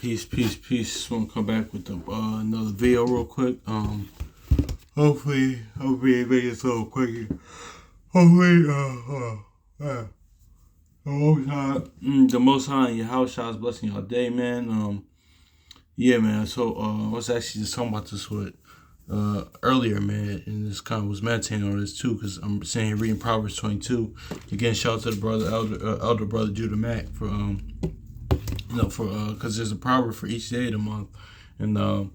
Peace, peace, peace. Just want to come back with another video real quick. Hopefully, make it so quick. Hopefully, the Most High in your house shall blessing your day, man. Yeah, man. So, I was actually just talking about this with earlier, man, and this kind of was meditating on this too, because I'm saying here reading Proverbs 22. Again, shout out to the brother, elder brother Judah Mack for because there's a proverb for each day of the month, and I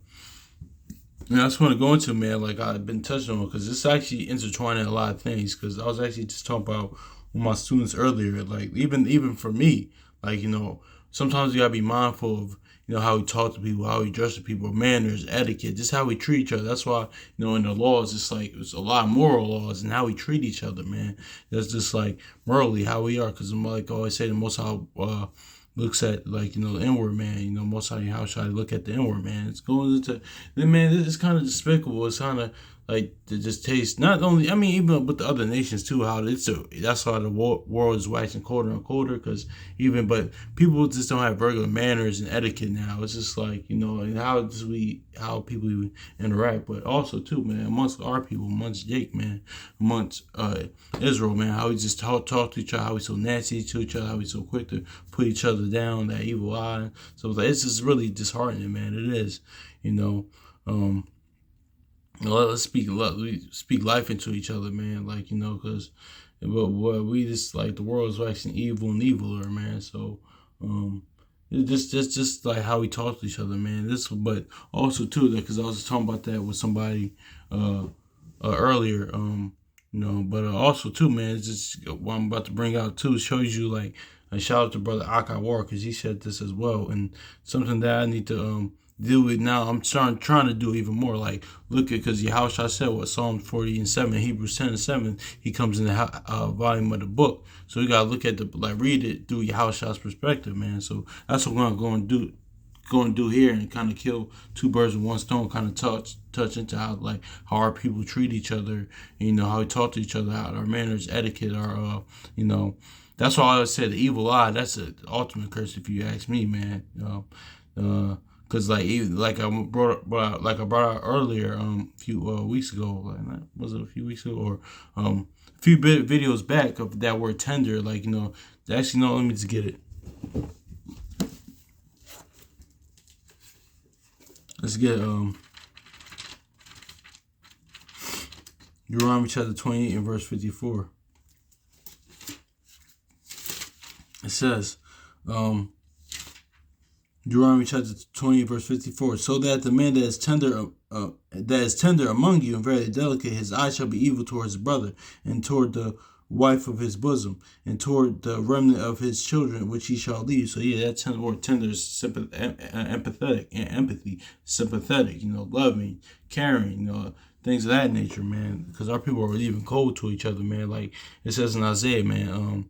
just want to go into, man, like I've been touching on, because it's actually intertwining a lot of things. Because I was actually just talking about with my students earlier, like even for me, like sometimes you gotta be mindful of how we talk to people, how we dress to people, manners, etiquette, just how we treat each other. That's why in the laws, it's like it's a lot of moral laws and how we treat each other, man. That's just like morally how we are. Because like I always say, the Most High looks at the inward man. Most High, how should I look at the inward man? It's going into man. It's kind of despicable. It's kind of like to just taste. Not only, I mean, even with the other nations too. That's how the world is waxing colder and colder. Because but people just don't have regular manners and etiquette now. It's just like and how people even interact. But also too, man, amongst our people, amongst Jake, man, amongst Israel, man, how we just talk to each other, how we so nasty to each other, how we so quick to put each other down, that evil eye. So it's just really disheartening, man. It is, let's speak life into each other, man. Like because but we just like the world is waxing evil and eviler, man. So it's just like how we talk to each other, man. But also too, because I was talking about that with somebody earlier, but also too, man, it's just what I'm about to bring out too shows you like a shout out to brother Akai War, because he said this as well, and something that I need to deal with now. I'm trying to do even more. Like look at, because Yahushua said what Psalm 40:7, Hebrews 10:7, he comes in the volume of the book. So we gotta look at read it through Yahushua's perspective, man. So that's what I'm going to do here, and kind of kill two birds with one stone. Kind of touch into how our people treat each other, how we talk to each other, how our manners, etiquette, our That's why I always say the evil eye. That's the ultimate curse, if you ask me, man. Because I brought out earlier, a few weeks ago, was it a few weeks ago, or a few videos back of that word tender, actually no, let me just get it. Let's get Deuteronomy chapter 28 and verse 54. It says, Deuteronomy chapter 20 verse 54, so that the man that is tender among you and very delicate, his eye shall be evil towards his brother, and toward the wife of his bosom, and toward the remnant of his children, which he shall leave. So yeah, that word tender is empathetic, and empathy, sympathetic, loving, caring, things of that nature, man. Because our people are even cold to each other, man. Like it says in Isaiah, man,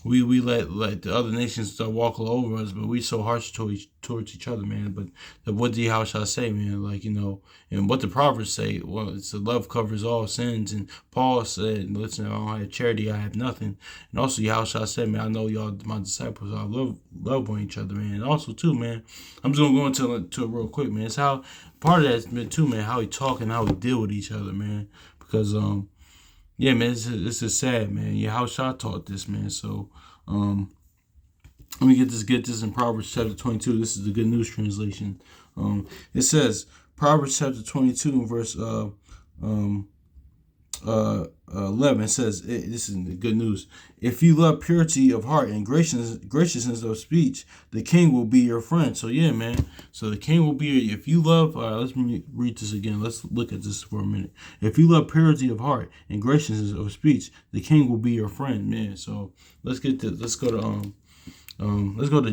we let the other nations start walking all over us, but we so harsh towards each other, man. But what do how shall I say, man? And what the Proverbs say, well, it's the love covers all sins. And Paul said, listen, I don't have charity, I have nothing. And also, how shall I say, man, I know y'all my disciples, I love on each other, man. And also too, man, I'm just gonna go into it real quick, man. It's how part of that's been too, man, how we talk and how we deal with each other, man. Because yeah, man, this is sad, man. Yeah, how Shah taught this, man. So, let me get this in Proverbs chapter 22. This is the Good News translation. It says, Proverbs chapter 22 verse 11. It says, this is the Good News. If you love purity of heart and graciousness of speech, the king will be your friend. So yeah, man. So the king will be if you love. Let's read this again. Let's look at this for a minute. If you love purity of heart and graciousness of speech, the king will be your friend, man. So let's go to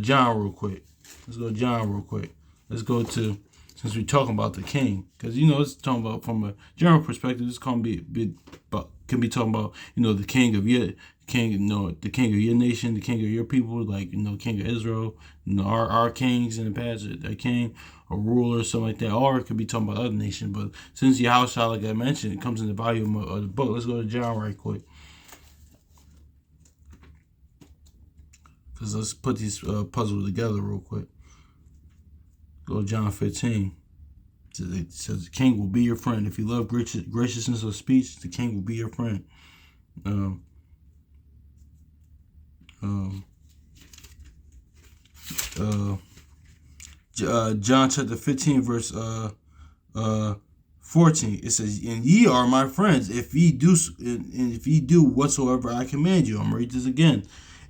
John real quick. Let's go to, since we're talking about the king, because it's talking about from a general perspective. It's gonna can be talking about the king of your the king of your nation, the king of your people, king of Israel, our kings in the past, a king, a ruler, something like that. Or it could be talking about other nations. But since Yahushua, like I mentioned, it comes in the volume of the book. Let's go to John right quick. Because let's put these puzzles together real quick. Go to John 15. It says the king will be your friend. If you love graciousness of speech, the king will be your friend. Um, um, John chapter 15, verse 14. It says, "And ye are my friends if ye do whatsoever I command you." I'm gonna read this again.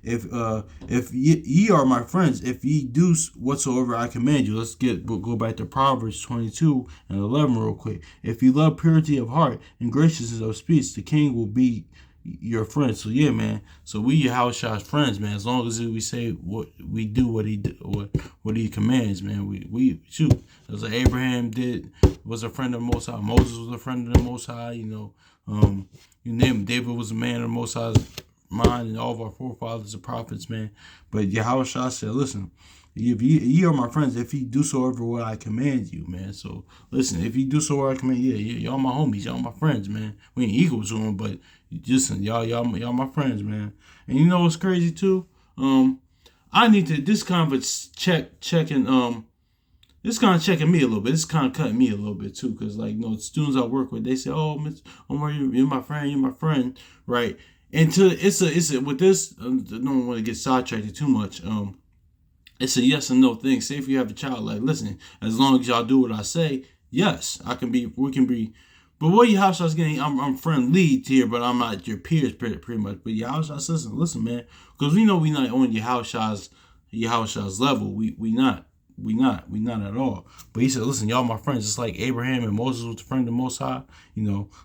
If ye are my friends, if ye do whatsoever I command you. We'll go back to Proverbs 22 and 11 real quick. If you love purity of heart and graciousness of speech, the king will be your friend. So yeah, man. So we your house shot's friends, man. As long as we say what we do, what he commands, man. We shoot. As like Abraham was a friend of the Most High. Moses was a friend of the Most High. You name him. David was a man of the Most High's mind, and all of our forefathers are prophets, man. But Yahweh Shah said, listen, if ye are my friends, if ye do so ever what I command you, man. So listen, if you do so what I command, y'all my homies, y'all my friends, man. We ain't equal to them, but listen, y'all my friends, man. And you know what's crazy too? I need to this kind of checking this kind of checking me a little bit. This kind of cutting me a little bit too, because like the students I work with, they say, "Oh, Miss Omar, you're my friend, right?" And it's a with this, I don't want to get sidetracked too much. It's a yes and no thing. Say if you have a child, like, listen, as long as y'all do what I say, yes, we can be. But what your house is getting, I'm friend lead here, but I'm not your peers pretty much. But your house shots, listen, man, because we know we not on your house shots level. We not at all. But he said, listen, y'all my friends, just like Abraham and Moses was the friend of the Most High.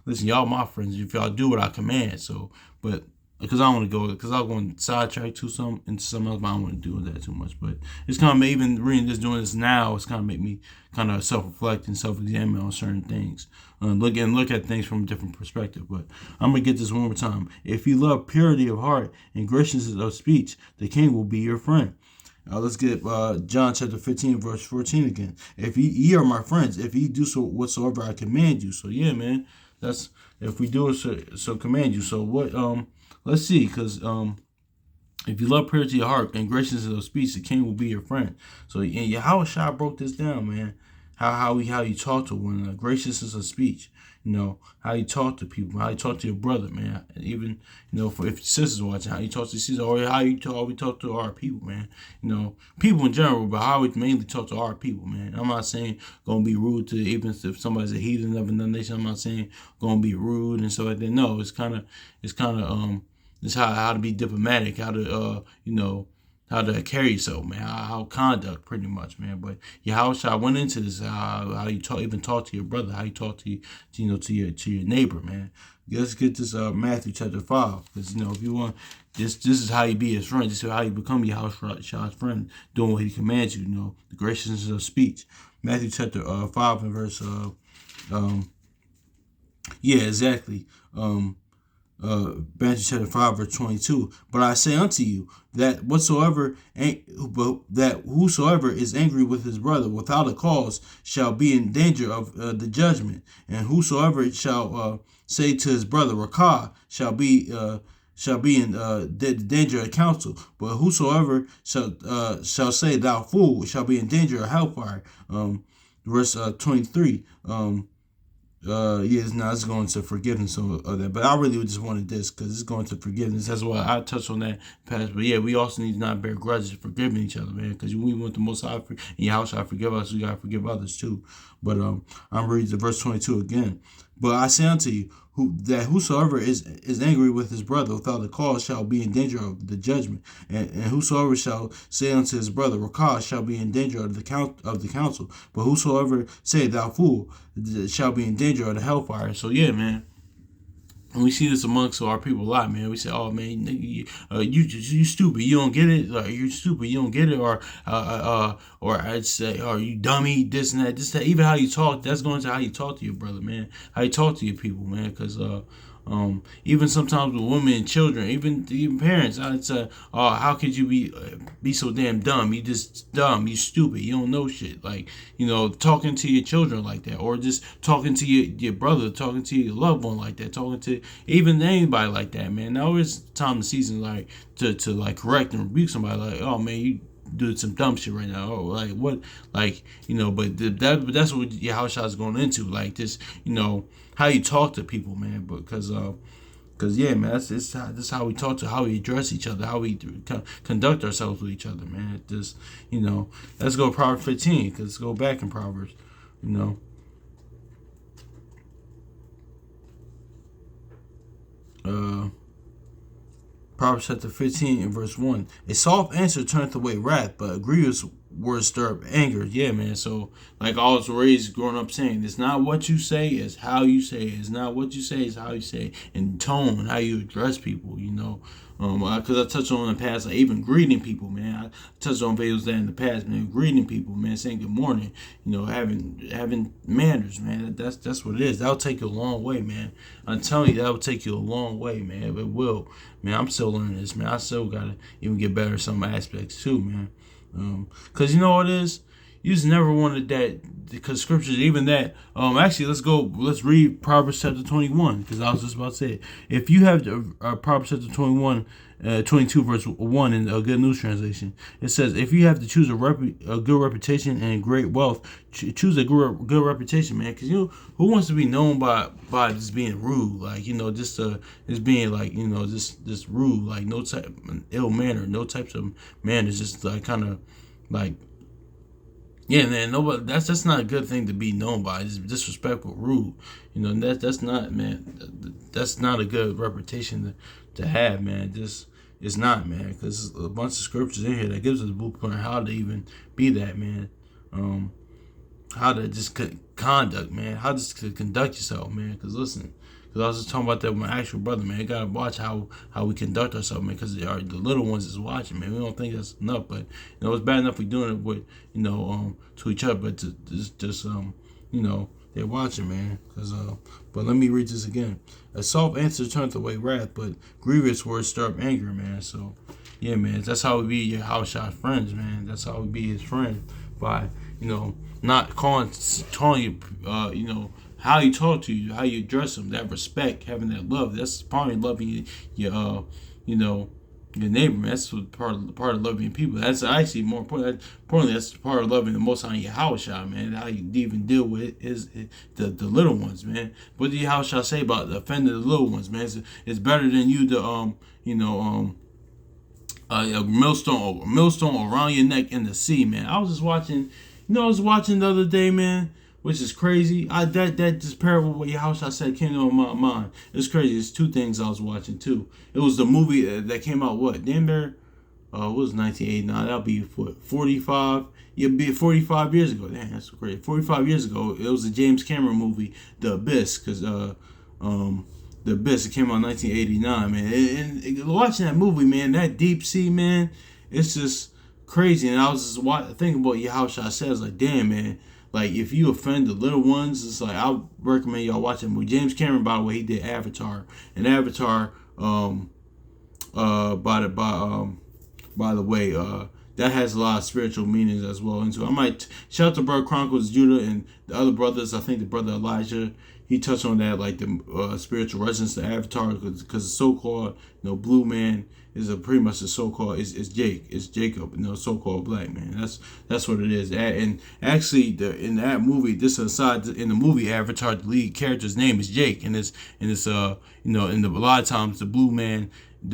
Listen, y'all my friends if y'all do what I command. So, but because I don't want to go, because I'm going to sidetrack into something else, but I don't want to do that too much. But it's kind of even reading this, doing this now, it's kind of make me kind of self-reflect and self-examine on certain things. Look at things from a different perspective. But I'm going to get this one more time. If you love purity of heart and graciousness of speech, the king will be your friend. Let's get John chapter 15, verse 14 again. If ye are my friends, if ye do so whatsoever I command you. So yeah, man, that's if we do it so command you. So what? Let's see, because if you love purity of heart and graciousness of speech, the king will be your friend. So and Yahweh Shah broke this down, man. How you talk to one another, graciousness of speech. How you talk to people, how you talk to your brother, man. And even for if your sister's watching, how you talk to your sister, or how we talk to our people, man. People in general, but how we mainly talk to our people, man. I'm not saying gonna be rude to even if somebody's a heathen of another nation. I'm not saying gonna be rude and stuff like that. No, it's kind of it's how to be diplomatic, how to carry yourself, man. How conduct, pretty much, man. But how I went into this, how you talk to your brother, how you talk to your neighbor, man. Let's get this Matthew chapter 5, because if you want this is how you be his friend. This is how you become your house friend, doing what he commands you. The graciousness of speech. Matthew chapter 5 and verse yeah, exactly. Matthew chapter 5 verse 22. But I say unto you that whosoever is angry with his brother without a cause shall be in danger of the judgment, and whosoever shall say to his brother Rakah shall be in danger of council. But whosoever shall say thou fool shall be in danger of hellfire. Verse 23. It's going to forgiveness of that. But I really just wanted this because it's going to forgiveness. That's why I touched on that past. But yeah, we also need to not bear grudges, forgiving each other, man. Because we want the Most High and Yahweh shall forgive us, we gotta forgive others too. But I'm reading verse 22 again. But I say unto you, that whosoever is angry with his brother without a cause shall be in danger of the judgment, and whosoever shall say unto his brother Rakah shall be in danger of the council. But whosoever say thou fool shall be in danger of the hellfire. So yeah, man. And we see this amongst our people a lot, man. We say, "Oh, man, you stupid, you don't get it. Like, you stupid, you don't get it," or I'd say, "Oh, you dummy, this and that." Even how you talk, that's going to how you talk to your brother, man. How you talk to your people, man. Because Even sometimes with women and children, even parents, I'd say, "Oh, how could you be so damn dumb? You just dumb. You stupid. You don't know shit." Like, talking to your children like that, or just talking to your brother, talking to your loved one like that, talking to even anybody like that, man. Now it's time the season like to like correct and rebuke somebody like, "Oh man, you doing some dumb shit right now." Oh, like what? Like, but that's what your house shot is going into. Like this, how you talk to people, man. Because yeah, man, that's how we talk to, how we address each other, how we conduct ourselves with each other, man. Just let's go to Proverbs 15, because let's go back in Proverbs, you know. Uh, Proverbs chapter 15 and verse 1. A soft answer turneth away wrath, but a grievous words stir up anger. Yeah, man. So, like I was raised growing up saying, it's not what you say, it's how you say it. It's not what you say, it's how you say it. And tone, how you address people. Because I touched on in the past, like even greeting people, man. I touched on videos that in the past, man. Greeting people, man, saying good morning, having manners, man. That's what it is. That'll take you a long way, man. I'm telling you, that'll take you a long way, man. It will, man. I'm still learning this, man. I still gotta even get better in some aspects too, man. Cause you know what it is, you just never wanted that, because scriptures, even that. Actually, let's read Proverbs chapter 21, because I was just about to say it. If you have Proverbs chapter 21, 22 verse 1 in a Good News translation, it says, if you have to choose a good reputation and great wealth, choose a good reputation, man. Because who wants to be known by just being rude, like just being like just rude, like no type ill manner, no types of manners, just like kind of like. Yeah, man. Nobody. That's not a good thing to be known by. It's disrespectful, rude. That's not, man. That's not a good reputation to have, man. Just it's not, man. Because there's a bunch of scriptures in here that gives us a blueprint on how to even be that, man. How to just conduct, man. How to conduct yourself, man. Because listen. Because I was just talking about that with my actual brother, man. You gotta watch how we conduct ourselves, man. Because the little ones is watching, man. We don't think that's enough, but it's bad enough we doing it with to each other, but to just they're watching, man. But let me read this again. A soft answer turneth away wrath, but grievous words stir up anger, man. So yeah, man. That's how we be your house shot friends, man. That's how we be his friend, by not calling you. How you talk to you, how you address them, that respect, having that love. That's probably loving your neighbor, man. That's part of loving people. That's actually more important. Importantly, that's part of loving the Most High in your house shot, man. How you even deal with the little ones, man. What did your house shot say about offending the little ones, man? It's better than you to a millstone around your neck in the sea, man. I was just watching. I was watching the other day, man, which is crazy. That this parable what your house I said came to my mind. It's crazy. It's two things I was watching too. It was the movie that came out damn near, what was 1989? That'll be 45. It'd be 45 years ago. Damn, that's great. 45 years ago, it was a James Cameron movie, The Abyss, because The Abyss. It came out in 1989, man. And watching that movie, man, that deep sea, man, it's just crazy. And I was just thinking about your house I said, I was like, damn, man. Like, if you offend the little ones, it's like, I recommend y'all watch that movie. James Cameron, by the way, he did Avatar. And Avatar, by the way, that has a lot of spiritual meanings as well into it. I might shout out to Brother Chronicles Judah and the other brothers. I think the brother Elijah, he touched on that, like the spiritual resonance to Avatar, because the so-called blue man is pretty much the so-called is Jacob, so-called black man. That's what it is. And actually, in that movie, this aside, in the movie Avatar, the lead character's name is Jake, and it's a lot of times the blue man in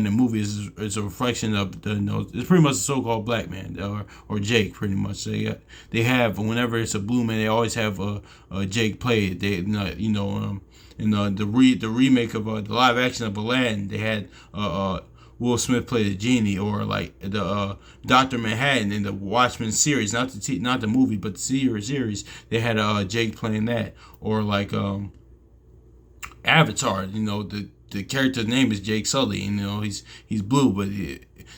the movie is a reflection of it's pretty much a so-called black man, or Jake, pretty much. They have, whenever it's a blue man, they always have a Jake play it. They in the remake of the live action of Aladdin, they had Will Smith played the genie, or like the Dr. Manhattan in the Watchmen series, not the movie, but the series. They had Jake playing that, or like Avatar. The character's name is Jake Sully. He's blue, but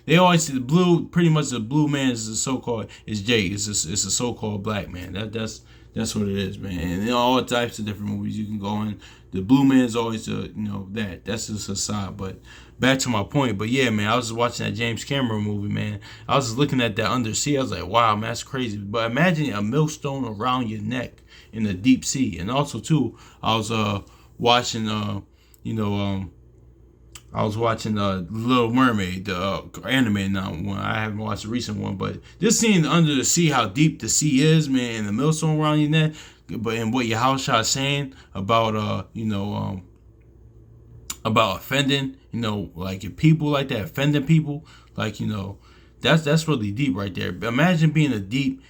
they always say the blue, pretty much the blue man is the so-called is Jake. It's a so-called black man. That's what it is, man. And all types of different movies you can go in. The blue man is always that's just a side. But back to my point. But yeah, man, I was just watching that James Cameron movie, man. I was just looking at that undersea. I was like, wow, man, that's crazy. But imagine a millstone around your neck in the deep sea. And also too, I was watching I was watching Little Mermaid, the anime now one. I haven't watched the recent one, but just seeing under the sea how deep the sea is, man, and the millstone around your neck, but and what your house shot saying about about offending, like if people like that offending people, like that's really deep right there. Imagine being a deep.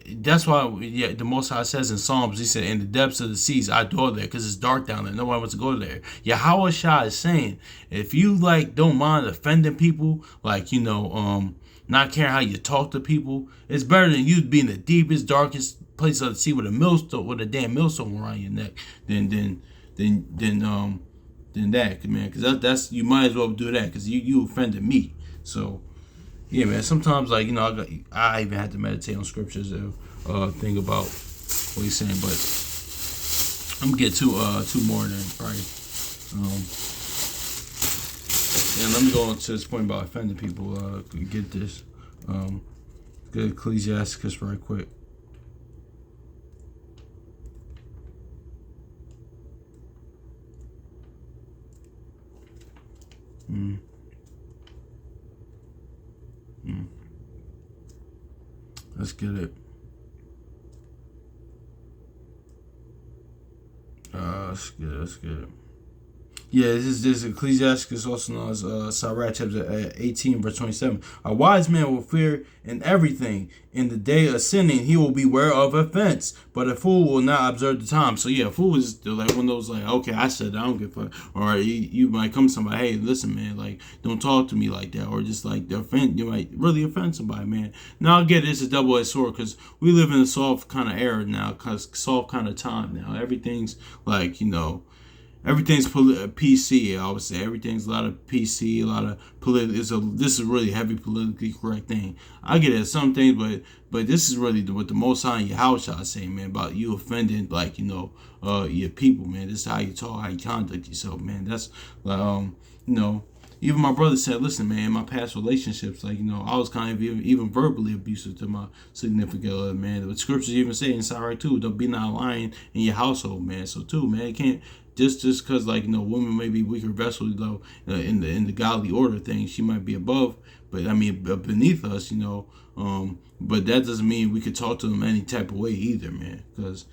That's why, yeah, the Most High says in Psalms, he said, in the depths of the seas, I dwell there, because it's dark down there. Nobody wants to go there. Yahweh Shah is saying, if you, don't mind offending people, not caring how you talk to people, it's better than you being the deepest, darkest place of the sea with a damn millstone around your neck than that, man. Because that's you might as well do that, because you offended me. So, yeah, man. Sometimes, I even had to meditate on scriptures and think about what he's saying. But I'm gonna get two more then, right? And let me go on to this point about offending people. Get this. Get Ecclesiasticus right quick. Let's get it. Let's get it. Yeah, this is Ecclesiasticus, also known as Sirach, chapter 18, verse 27. A wise man will fear in everything. In the day of sinning, he will beware of offense. But a fool will not observe the time. So yeah, a fool is like one of those okay, I said I don't give a fuck. Or you might come to somebody, hey, listen, man, don't talk to me like that. Or just you might really offend somebody, man. Now I get it's a double-edged sword, because we live in a soft kind of era now, soft kind of time now. Everything's everything's PC. I would say everything's a lot of PC, a lot of political. This is really heavy politically correct thing. I get it, some things, but this is really what the Most High and your house I say, man, about you offending your people, man. This is how you talk, how you conduct yourself, man. That's even my brother said, listen, man, in my past relationships, I was kind of even verbally abusive to my significant other, man. The scriptures even say in Sirach too, don't be not lying in your household, man. So too, man, it can't just because women may be weaker vessels, in the godly order thing, she might be above, but beneath us, but that doesn't mean we could talk to them any type of way either, man, because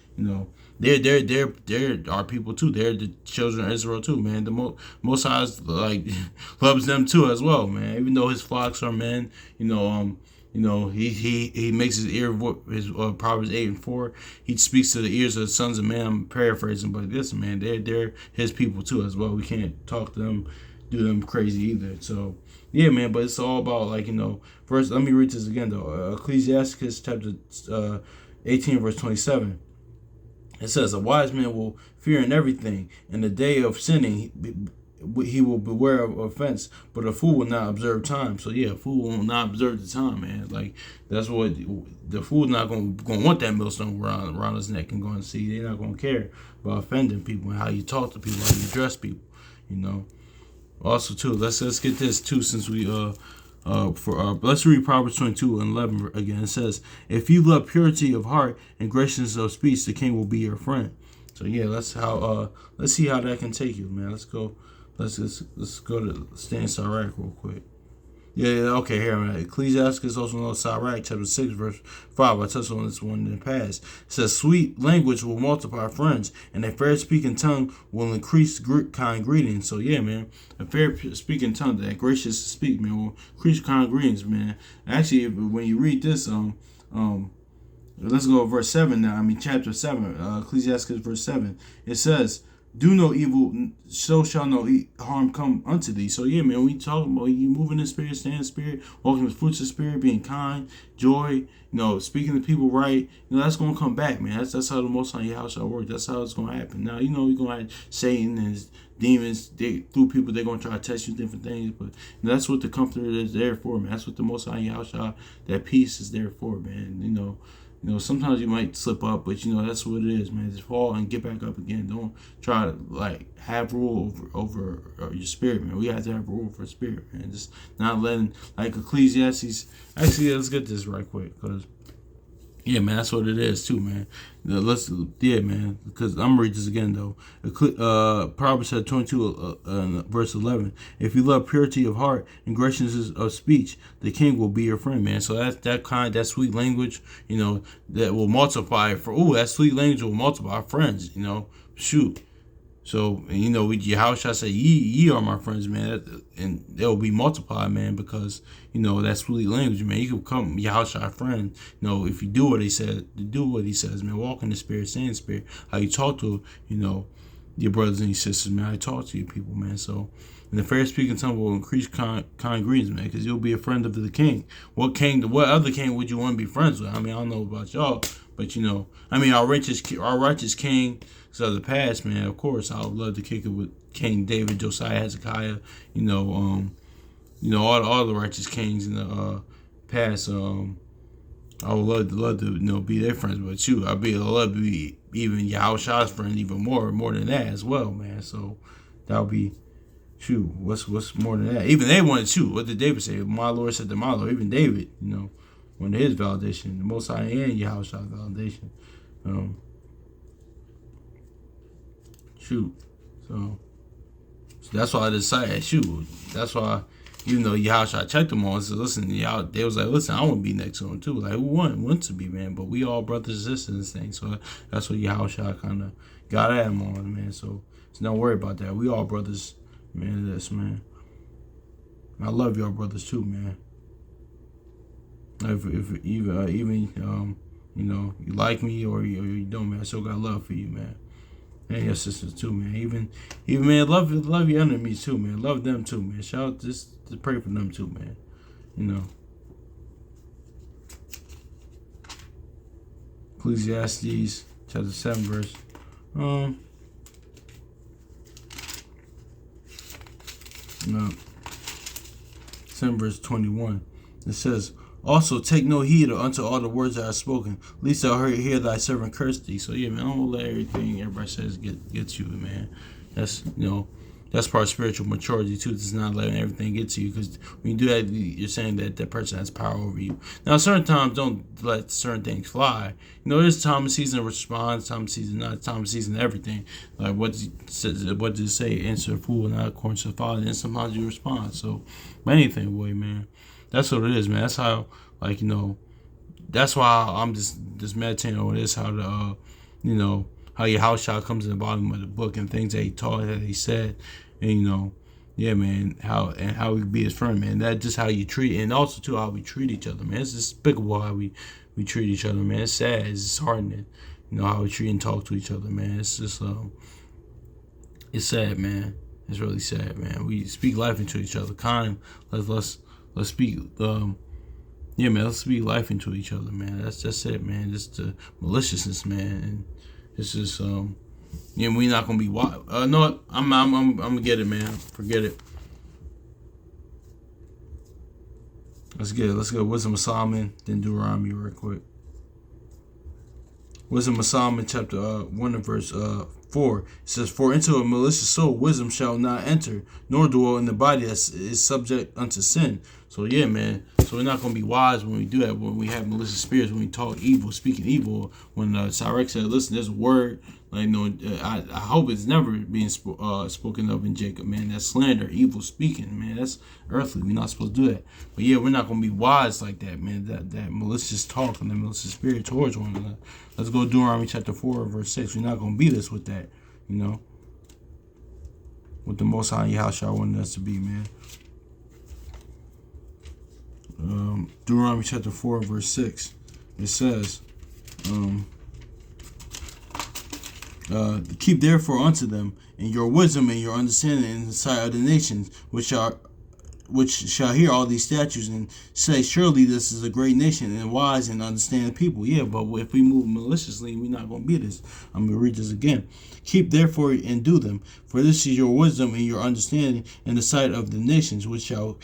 they're our people too. They're the children of Israel too, man. The Most High loves them too as well, man. Even though his flocks are men, he makes his ear, his Proverbs 8:4. He speaks to the ears of the sons of man. I'm paraphrasing, but listen, man, they're his people too as well. We can't talk to them, do them crazy either. So yeah, man. But it's all about First, let me read this again though. Ecclesiasticus chapter 18, verse 27. It says, a wise man will fear in everything. In the day of sinning, he will beware of offense, but a fool will not observe time. So yeah, a fool will not observe the time, man. That's what the fool's not going to want, that millstone around his neck and going to see. They're not going to care about offending people and how you talk to people, how you address people. Also too, let's get this too, since we let's read Proverbs 22:11 again. It says, if you love purity of heart and graciousness of speech, the king will be your friend. So yeah, let's see how that can take you, man. Let's go to Stan Sirach real quick. Yeah, okay, here, man. Ecclesiasticus, also known as Sirach, chapter 6, verse 5. I touched on this one in the past. It says, sweet language will multiply friends, and a fair speaking tongue will increase kind greetings. So, yeah, man, a fair speaking tongue, that gracious to speak, man, will increase kind greetings, man. Actually, when you read this, let's go to verse 7 now. Chapter 7, Ecclesiasticus, verse 7. It says, do no evil, so shall no harm come unto thee. So yeah, man, we talk about you moving in the spirit, staying in the spirit, walking with fruits of the spirit, being kind, joy, speaking to people right. That's gonna come back, man. That's how the Most High your house shall work. That's how it's gonna happen. Now, you're gonna have Satan and his demons, through people, they're gonna try to test you different things. But that's what the Comforter is there for, man. That's what the Most High Yahushua, that peace is there for, man. Sometimes you might slip up, but that's what it is, man. Just fall and get back up again. Don't try to have rule over your spirit, man. We have to have rule for spirit, man. Just not letting, like Ecclesiastes. Actually, let's get this right quick, because yeah, man, that's what it is too, man. Man, because I'm gonna read this again though. Proverbs 22, verse 11. If you love purity of heart and graciousness of speech, the king will be your friend, man. So that sweet language, that will multiply that sweet language will multiply friends, shoot. So, Yahushua said, ye are my friends, man, and they'll be multiplied, man, because, that sweet language, man. You can become Yahushua friend, if you do what he said, man. Walk in the spirit, stay in the spirit. How you talk to, your brothers and your sisters, man. How you talk to your people, man. So, and the fair speaking tongue will increase kind greetings, man, because you'll be a friend of the king. What other king would you want to be friends with? I mean, I don't know about y'all, but our righteous king of the past, man. Of course, I would love to kick it with King David, Josiah, Hezekiah, all the righteous kings in the past. I would love to be their friends, but I'd love to be even Yahushua's friend, even more than that as well, man. So that would be. What's more than that? Even they wanted what did David say? My Lord said to my Lord. Even David, wanted his validation, the Most High and Yahushua's validation. So that's why I decided. That's why, even though Yahushua checked them on, said, listen, y'all, they was like, listen, I want to be next to him too. Like, who wants to be, man? But we all brothers and sisters and things. So that's what Yahushua kind of got at him on, man. So don't worry about that. We all brothers, man. Man. I love y'all brothers too, man. If even you like me or you don't, man, I still got love for you, man. And your sisters too, man. Even man, love your enemies too, man. Love them too, man. Shout out, just to pray for them too, man. Ecclesiastes chapter 7 verse 7 verse 21. It says, also take no heed unto all the words that I have spoken, lest thou hear thy servant curse thee. So yeah, man, don't let everything everybody says get you, man. That's that's part of spiritual maturity too. It's not letting everything get to you, because when you do that, you're saying that person has power over you. Now, certain times, don't let certain things fly. There's time and season of response, time and season not, time and season everything. Like what did it say? Answer a fool, not according to the Father. And sometimes you respond. So, anything, boy, man. That's what it is, man. That's how, that's why I'm just meditating on this. How how Yahushua comes in the bottom of the book and things that he taught, that he said, and yeah, man, how we be his friend, man. That's just how you treat, and also too how we treat each other, man. It's despicable how we treat each other, man. It's sad, it's disheartening, how we treat and talk to each other, man. It's just it's sad, man. It's really sad, man. We speak life into each other. Let's speak yeah, man, let's speak life into each other, man. That's it, man. Just the maliciousness, man. And it's just we not gonna be wild. No, what? I'm gonna get it, man. Forget it. Let's get it. Let's go. Wisdom of Solomon, then Deuteronomy, real quick. Wisdom of Solomon, chapter 1 and verse 4. It says, "For into a malicious soul wisdom shall not enter, nor dwell in the body that is subject unto sin." So yeah, man. So we're not gonna be wise when we do that. When we have malicious spirits, when we talk evil, speaking evil. When Cyrek said, "Listen, there's a word. I hope it's never being spoken of in Jacob, man. That's slander, evil speaking, man. That's earthly. We're not supposed to do that. But yeah, we're not gonna be wise like that, man. That malicious talk and that malicious spirit towards one another. Let's go Deuteronomy chapter 4, verse 6. We're not gonna beat us with that, what the Most High Yahushua wanted us to be, man. Deuteronomy chapter 4, verse 6. It says, keep therefore unto them in your wisdom and your understanding in the sight of the nations, which are which shall hear all these statutes and say, surely this is a great nation and wise and understanding people. Yeah, but if we move maliciously, we're not going to be this. I'm going to read this again. Keep therefore and do them, for this is your wisdom and your understanding in the sight of the nations, which shall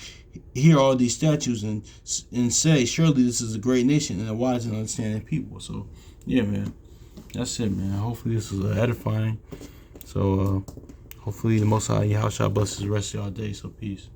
hear all these statutes and say, surely this is a great nation and a wise and understanding people. So, yeah, man, that's it, man. Hopefully this is edifying. So, hopefully the Most High Yahweh shall bless the rest of y'all day. So, peace.